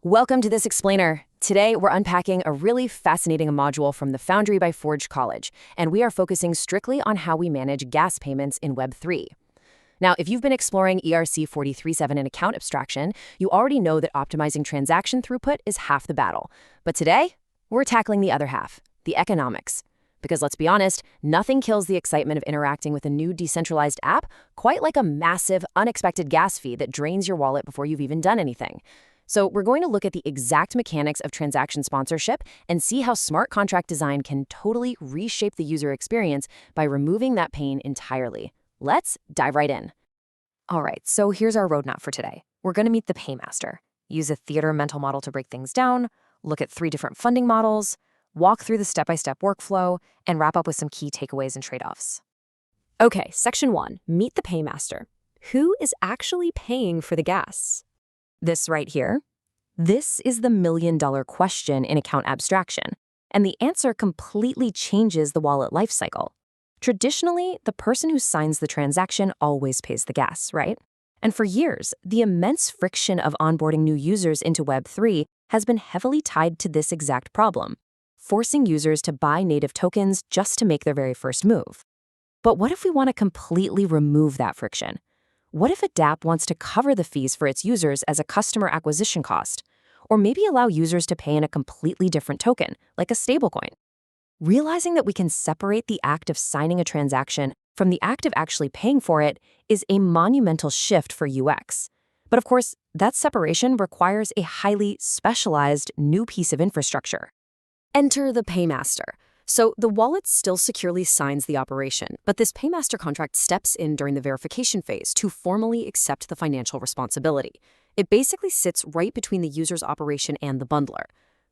Welcome to this explainer. Today, we're unpacking a really fascinating module from the Foundry by Forge College, and we are focusing strictly on how we manage gas payments in Web3. Now, if you've been exploring ERC 43.7 and account abstraction, you already know that optimizing transaction throughput is half the battle. But today, we're tackling the other half, the economics. Because let's be honest, nothing kills the excitement of interacting with a new decentralized app quite like a massive, unexpected gas fee that drains your wallet before you've even done anything. So we're going to look at the exact mechanics of transaction sponsorship and see how smart contract design can totally reshape the user experience by removing that pain entirely. Let's dive right in. All right, so here's our roadmap for today. We're going to meet the paymaster, use a theater mental model to break things down, look at 3 different funding models, walk through the step-by-step workflow, and wrap up with some key takeaways and trade-offs. Okay, section 1, meet the paymaster. Who is actually paying for the gas? This right here, this is the million-dollar question in account abstraction, and the answer completely changes the wallet lifecycle. Traditionally, the person who signs the transaction always pays the gas, right? And for years, the immense friction of onboarding new users into Web3 has been heavily tied to this exact problem, forcing users to buy native tokens just to make their very first move. But what if we want to completely remove that friction? What if a dApp wants to cover the fees for its users as a customer acquisition cost, or maybe allow users to pay in a completely different token, like a stablecoin? Realizing that we can separate the act of signing a transaction from the act of actually paying for it is a monumental shift for UX. But of course, that separation requires a highly specialized new piece of infrastructure. Enter the paymaster. So the wallet still securely signs the operation, but this paymaster contract steps in during the verification phase to formally accept the financial responsibility. It basically sits right between the user's operation and the bundler.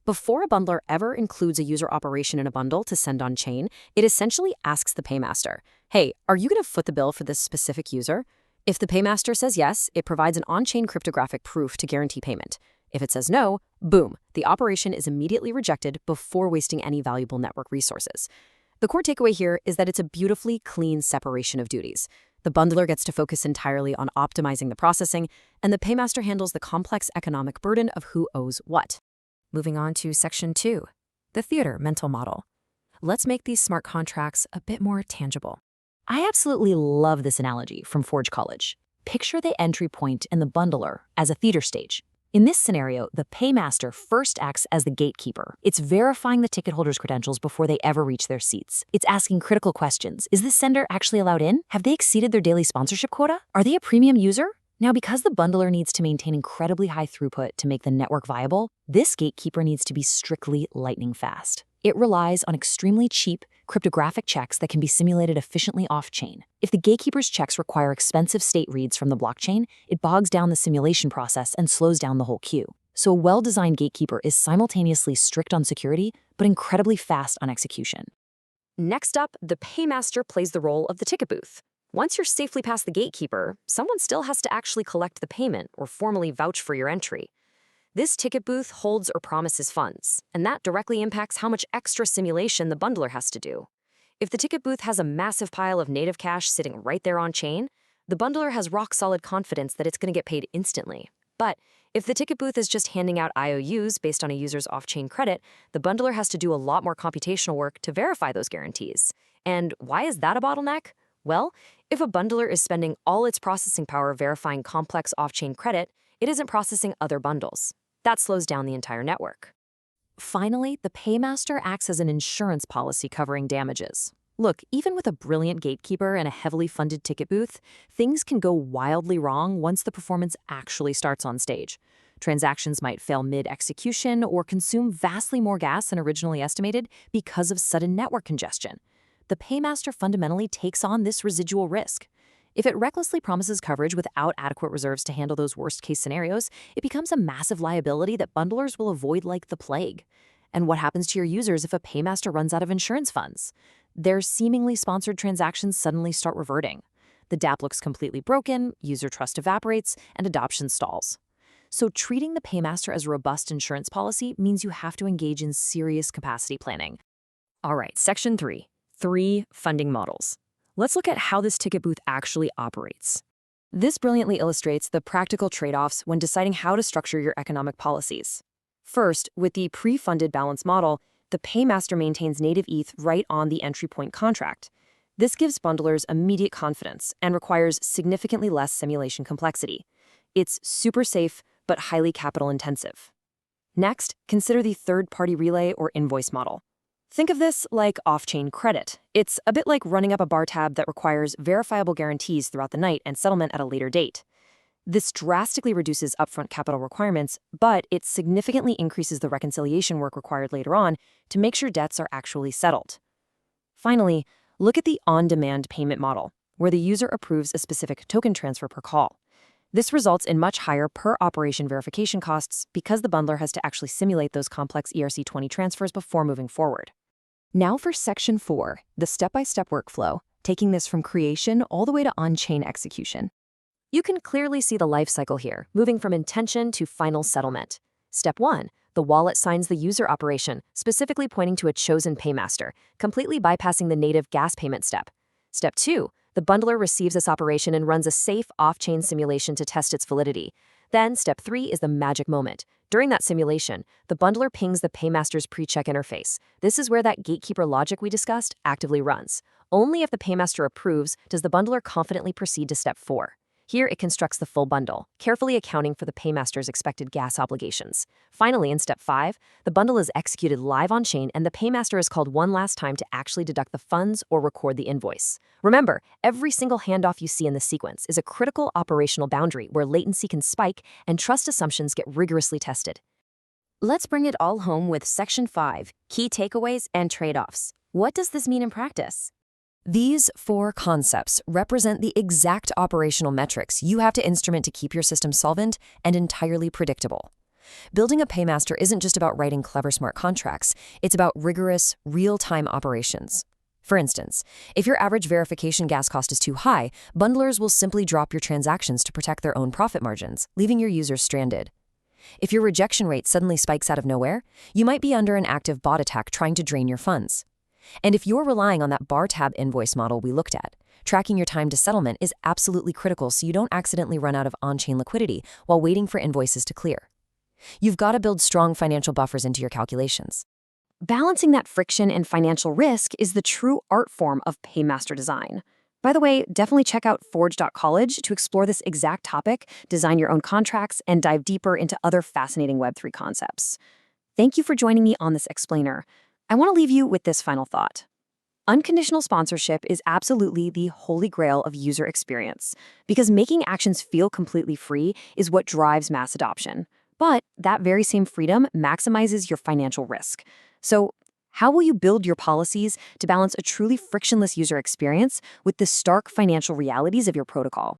Before a bundler ever includes a user operation in a bundle to send on-chain, it essentially asks the paymaster, hey, are you going to foot the bill for this specific user? If the paymaster says yes, it provides an on-chain cryptographic proof to guarantee payment. If it says no, boom, the operation is immediately rejected before wasting any valuable network resources. The core takeaway here is that it's a beautifully clean separation of duties. The bundler gets to focus entirely on optimizing the processing, and the paymaster handles the complex economic burden of who owes what. Moving on to section 2, the theater mental model. Let's make these smart contracts a bit more tangible. I absolutely love this analogy from Forge College. Picture the entry point and the bundler as a theater stage. In this scenario, the paymaster first acts as the gatekeeper. It's verifying the ticket holder's credentials before they ever reach their seats. It's asking critical questions. Is this sender actually allowed in? Have they exceeded their daily sponsorship quota? Are they a premium user? Now, because the bundler needs to maintain incredibly high throughput to make the network viable, this gatekeeper needs to be strictly lightning fast. It relies on extremely cheap cryptographic checks that can be simulated efficiently off-chain. If the gatekeeper's checks require expensive state reads from the blockchain, it bogs down the simulation process and slows down the whole queue. So a well-designed gatekeeper is simultaneously strict on security, but incredibly fast on execution. Next up, the paymaster plays the role of the ticket booth. Once you're safely past the gatekeeper, someone still has to actually collect the payment or formally vouch for your entry. This ticket booth holds or promises funds, and that directly impacts how much extra simulation the bundler has to do. If the ticket booth has a massive pile of native cash sitting right there on chain, the bundler has rock-solid confidence that it's going to get paid instantly. But if the ticket booth is just handing out IOUs based on a user's off-chain credit, the bundler has to do a lot more computational work to verify those guarantees. And why is that a bottleneck? Well, if a bundler is spending all its processing power verifying complex off-chain credit, it isn't processing other bundles. That slows down the entire network. Finally, the paymaster acts as an insurance policy covering damages. Look, even with a brilliant gatekeeper and a heavily funded ticket booth, things can go wildly wrong once the performance actually starts on stage. Transactions might fail mid-execution or consume vastly more gas than originally estimated because of sudden network congestion. The paymaster fundamentally takes on this residual risk. If it recklessly promises coverage without adequate reserves to handle those worst-case scenarios, it becomes a massive liability that bundlers will avoid like the plague. And what happens to your users if a paymaster runs out of insurance funds? Their seemingly sponsored transactions suddenly start reverting. The dApp looks completely broken, user trust evaporates, and adoption stalls. So treating the paymaster as a robust insurance policy means you have to engage in serious capacity planning. All right, section 3, 3 funding models. Let's look at how this ticket booth actually operates. This brilliantly illustrates the practical trade-offs when deciding how to structure your economic policies. First, with the pre-funded balance model, the paymaster maintains native ETH right on the entry point contract. This gives bundlers immediate confidence and requires significantly less simulation complexity. It's super safe, but highly capital intensive. Next, consider the third-party relay or invoice model. Think of this like off-chain credit. It's a bit like running up a bar tab that requires verifiable guarantees throughout the night and settlement at a later date. This drastically reduces upfront capital requirements, but it significantly increases the reconciliation work required later on to make sure debts are actually settled. Finally, look at the on-demand payment model, where the user approves a specific token transfer per call. This results in much higher per-operation verification costs because the bundler has to actually simulate those complex ERC-20 transfers before moving forward. Now for Section 4, the step-by-step workflow, taking this from creation all the way to on-chain execution. You can clearly see the life cycle here, moving from intention to final settlement. Step 1, the wallet signs the user operation, specifically pointing to a chosen paymaster, completely bypassing the native gas payment step. Step 2, the bundler receives this operation and runs a safe off-chain simulation to test its validity. Then, Step 3 is the magic moment. During that simulation, the bundler pings the paymaster's pre-check interface. This is where that gatekeeper logic we discussed actively runs. Only if the paymaster approves does the bundler confidently proceed to Step 4. Here, it constructs the full bundle, carefully accounting for the paymaster's expected gas obligations. Finally, in Step 5, the bundle is executed live on-chain and the paymaster is called one last time to actually deduct the funds or record the invoice. Remember, every single handoff you see in this sequence is a critical operational boundary where latency can spike and trust assumptions get rigorously tested. Let's bring it all home with Section 5, key takeaways and trade-offs. What does this mean in practice? These 4 concepts represent the exact operational metrics you have to instrument to keep your system solvent and entirely predictable. Building a paymaster isn't just about writing clever smart contracts, it's about rigorous, real-time operations. For instance, if your average verification gas cost is too high, bundlers will simply drop your transactions to protect their own profit margins, leaving your users stranded. If your rejection rate suddenly spikes out of nowhere, you might be under an active bot attack trying to drain your funds. And if you're relying on that bar tab invoice model we looked at, tracking your time to settlement is absolutely critical so you don't accidentally run out of on-chain liquidity while waiting for invoices to clear. You've got to build strong financial buffers into your calculations. Balancing that friction and financial risk is the true art form of paymaster design. By the way, definitely check out forge.college to explore this exact topic, design your own contracts, and dive deeper into other fascinating Web3 concepts. Thank you for joining me on this explainer. I want to leave you with this final thought. Unconditional sponsorship is absolutely the holy grail of user experience because making actions feel completely free is what drives mass adoption. But that very same freedom maximizes your financial risk. So, how will you build your policies to balance a truly frictionless user experience with the stark financial realities of your protocol?